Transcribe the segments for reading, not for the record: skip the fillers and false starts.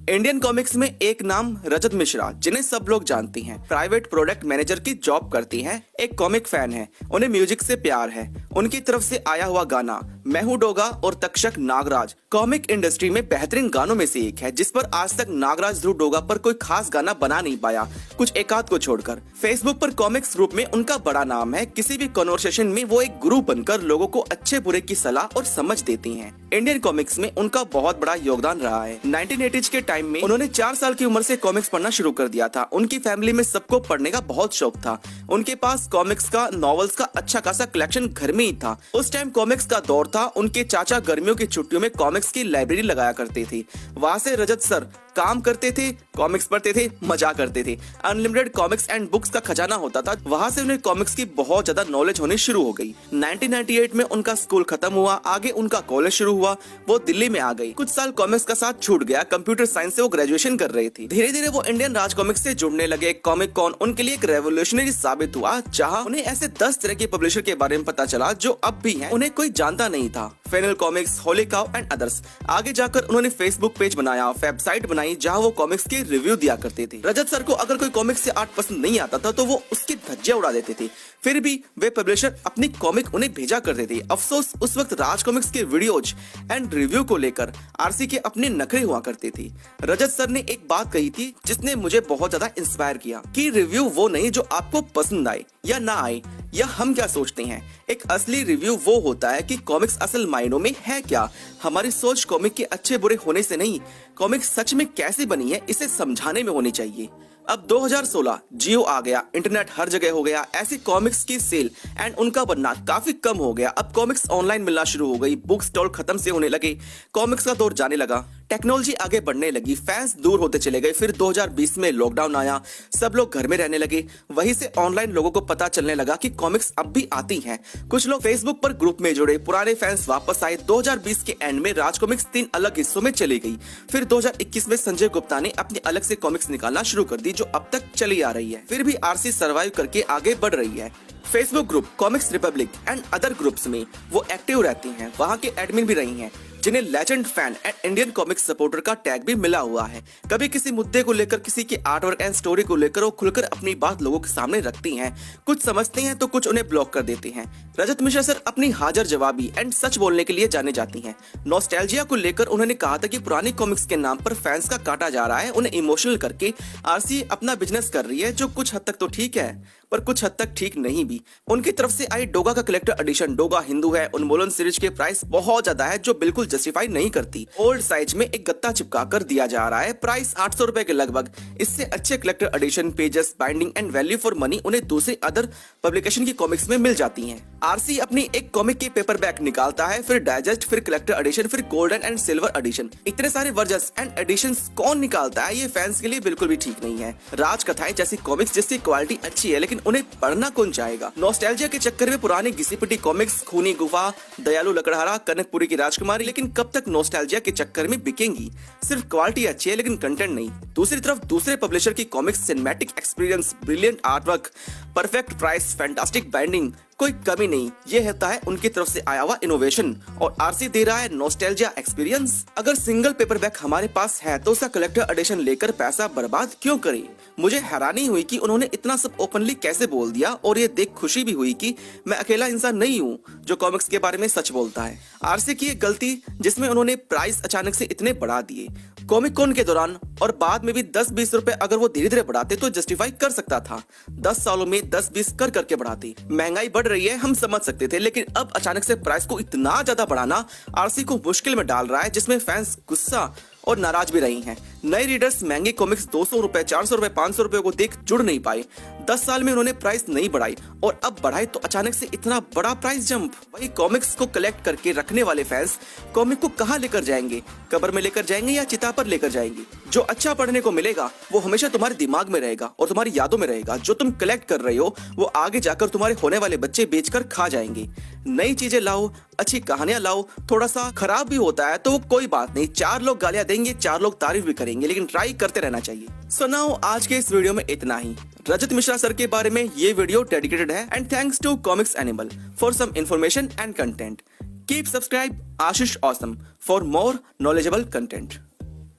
Indian comics में एक नाम रजत मिश्रा, जिन्हें सब लोग जानती हैं। प्राइवेट प्रोडक्ट मैनेजर की जॉब करती हैं, एक कॉमिक फैन है, उन्हें म्यूजिक से प्यार है। उनकी तरफ से आया हुआ गाना मैं हूं डोगा और तक्षक नागराज कॉमिक इंडस्ट्री में बेहतरीन गानों में से एक है, जिस पर आज तक नागराज ध्रुव डोगा पर कोई खास गाना बना नहीं पाया, कुछ एकाध को छोड़कर। फेसबुक पर कॉमिक्स ग्रुप में उनका बड़ा नाम है। किसी भी कन्वर्सेशन में वो एक गुरु बनकर लोगों को अच्छे बुरे की सलाह और समझ देती हैं। इंडियन कॉमिक्स में उनका बहुत बड़ा योगदान रहा है। 1980s के टाइम में उन्होंने 4 साल की उम्र से कॉमिक्स पढ़ना शुरू कर दिया था। उनकी फैमिली में सबको पढ़ने का बहुत शौक था। उनके पास कॉमिक्स का, नॉवेल्स का अच्छा खासा कलेक्शन घर में ही था। उस टाइम कॉमिक्स का दौर था। उनके चाचा गर्मियों की छुट्टियों में कॉमिक्स की लाइब्रेरी लगाया करते थे। वहाँ से रजत सर काम करते थे, कॉमिक्स पढ़ते थे, मजा करते थे। अनलिमिटेड कॉमिक्स एंड बुक्स का खजाना होता था। वहाँ से उन्हें कॉमिक्स की बहुत ज्यादा नॉलेज होनी शुरू हो गई। 1998 में उनका स्कूल खत्म हुआ, आगे उनका कॉलेज शुरू हुआ। वो दिल्ली में आ गई। कुछ साल कॉमिक्स का साथ छूट गया। कंप्यूटर साइंस से वो ग्रेजुएशन कर रही थी। धीरे धीरे वो इंडियन राज कॉमिक्स से जुड़ने लगे। कॉमिक कॉन उनके लिए एक रेवोल्यूशनरी साबित हुआ, जहाँ उन्हें ऐसे 10 तरह के पब्लिशर के बारे में पता चला जो अब भी हैं, उन्हें कोई जानता नहीं था। फेनल comics, holy cow and others. आगे जाकर उन्होंने फेसबुक पेज बनाया, वेबसाइट बनाई, जहाँ वो कॉमिक्स के रिव्यू दिया करते थे। रजत सर को अगर कोई कॉमिक्स से आर्ट पसंद नहीं आता था तो वो उसकी धज्जियां उड़ा देते थे। फिर भी वे पब्लिशर अपनी कॉमिक उन्हें भेजा करते थे। अफसोस उस वक्त राज कॉमिक्स के वीडियोज एंड रिव्यू को लेकर आरसी के अपने नखरे हुआ करते थे। रजत सर ने एक बात कही थी जिसने मुझे बहुत ज्यादा इंस्पायर किया कि रिव्यू वो नहीं जो आपको पसंद आए या ना आए, या हम क्या सोचते हैं। एक असली रिव्यू वो होता है कि कॉमिक्स असल मायनों में है क्या। हमारी सोच कॉमिक के अच्छे बुरे होने से नहीं, कॉमिक्स सच में कैसे बनी है इसे समझाने में होनी चाहिए। अब 2016 जियो आ गया, इंटरनेट हर जगह हो गया। ऐसी कॉमिक्स की सेल एंड उनका बनना काफी कम हो गया। अब कॉमिक्स ऑनलाइन मिलना शुरू हो गई। बुक स्टॉल खत्म से होने लगे। कॉमिक्स का दौर जाने लगा। टेक्नोलॉजी आगे बढ़ने लगी। फैंस दूर होते चले गए। फिर 2020 में लॉकडाउन आया। सब लोग घर में रहने लगे। वहीं से ऑनलाइन लोगों को पता चलने लगा कि कॉमिक्स अब भी आती हैं। कुछ लोग फेसबुक पर ग्रुप में जुड़े। पुराने फैंस वापस आए। 2020 के एंड में राज कॉमिक्स 3 अलग हिस्सों में चली गई। फिर 2021 में संजय गुप्ता ने अपनी अलग से कॉमिक्स निकालना शुरू कर दी, जो अब तक चली आ रही है। फिर भी आरसी सर्वाइव करके आगे बढ़ रही है। Facebook group comics Republic and other groups में वो एक्टिव रहती हैं। वहाँ के एडमिन भी रही हैं, जिन्हें legend fan and Indian comics supporter का टैग भी मिला हुआ है। कभी किसी मुद्दे को लेकर, किसी की आर्टवर्क एंड स्टोरी को लेकर वो खुलकर अपनी बात लोगों के सामने रखती हैं। कुछ समझते हैं तो कुछ उन्हें ब्लॉक कर देते हैं। रजत मिश्रा सर अपनी हाजिर जवाबी एंड सच बोलने के लिए जाने जाती हैं। नॉस्टैल्जिया को लेकर उन्होंने कहा था कि पुरानी कॉमिक्स के नाम पर फैंस का काटा जा रहा है। उन्हें इमोशनल करके आरसी अपना बिजनेस कर रही है, जो कुछ हद तक तो ठीक है पर कुछ हद तक ठीक नहीं भी। उनकी तरफ से आई डोगा का कलेक्टर एडिशन, डोगा हिंदू है, उन्मूलन सीरीज के प्राइस बहुत ज्यादा है, जो बिल्कुल जस्टिफाई नहीं करती। ओल्ड साइज में एक गत्ता चिपका कर दिया जा रहा है। प्राइस 800 रुपए के लगभग। इससे अच्छे collector edition, pages, binding and value for money उन्हें दूसरे अदर पब्लिकेशन की कॉमिक्स में मिल जाती हैं। आरसी अपनी एक कॉमिक के पेपर बैक निकालता है, फिर डाइजेस्ट, फिर कलेक्टर एडिशन, फिर गोल्डन एंड सिल्वर एडिशन। इतने सारे वर्जन्स एंड एडिशंस कौन निकालता है? ये फैंस के लिए बिल्कुल भी ठीक नहीं है। राज कथाएं जैसी कॉमिक्स जिसकी क्वालिटी अच्छी है, लेकिन उन्हें पढ़ना कौन चाहेगा? नॉस्टैल्जिया के चक्कर में पुरानी घिसी पिटी कॉमिक्स, खूनी गुफा, दयालु लकड़हारा, कनकपुरी की राजकुमारी, लेकिन कब तक नॉस्टैल्जिया के चक्कर में बिकेंगी? सिर्फ क्वालिटी अच्छी है लेकिन कंटेंट नहीं। दूसरी तरफ दूसरे पब्लिशर की comics, cinematic experience, brilliant artwork, perfect price, fantastic binding, कोई कमी नहीं। ये होता है उनकी तरफ से आया हुआ इनोवेशन, और आरसी दे रहा है नॉस्टैल्जिया एक्सपीरियंस। अगर सिंगल पेपरबैक हमारे पास है तो उसका कलेक्टर एडिशन लेकर पैसा बर्बाद क्यों करें? मुझे हैरानी हुई कि उन्होंने इतना सब ओपनली कैसे बोल दिया, और ये देख खुशी भी हुई कि मैं अकेला इंसान नहीं हूँ जो कॉमिक्स के बारे में सच बोलता है। आरसी की एक गलती जिसमें उन्होंने प्राइस अचानक से इतने बढ़ा दिए। कॉमिक कॉन के दौरान और बाद में भी 10-20 रुपए अगर वो धीरे धीरे बढ़ाते तो जस्टिफाई कर सकता था। 10 सालों में 10-20 कर करके बढ़ाते। महंगाई बढ़ रही है, हम समझ सकते थे, लेकिन अब अचानक से प्राइस को इतना ज्यादा बढ़ाना आरसी को मुश्किल में डाल रहा है, जिसमें फैंस गुस्सा और नाराज भी रही हैं। नए रीडर्स महंगे कॉमिक्स 200 रुपए, 400 रुपए, 500 रुपए को देख जुड़ नहीं पाए। 10 साल में उन्होंने प्राइस नहीं बढ़ाई, और अब बढ़ाई तो अचानक से इतना बड़ा प्राइस जंप। वही कॉमिक्स को कलेक्ट करके रखने वाले फैंस कॉमिक को कहाँ लेकर जाएंगे? कब्र में लेकर जाएंगे या चिता पर लेकर जाएंगे? जो अच्छा पढ़ने को मिलेगा वो हमेशा तुम्हारे दिमाग में रहेगा और तुम्हारी यादों में रहेगा। जो तुम कलेक्ट कर रहे हो वो आगे जाकर तुम्हारे होने वाले बच्चे बेचकर खा जाएंगे। नई चीजें लाओ, अच्छी कहानियां लाओ। थोड़ा सा खराब भी होता है तो वो कोई बात नहीं, 4 लोग गालियां देंगे, 4 लोग तारीफ भी करेंगे, लेकिन ट्राई करते रहना चाहिए। सो नाउ आज के इस वीडियो में इतना ही। रजत मिश्रा सर के बारे में ये वीडियो डेडिकेटेड है, and thanks to comics animal for some information and content. Keep subscribe Ashish awesome for more knowledgeable content.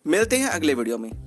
मिलते हैं अगले वीडियो में।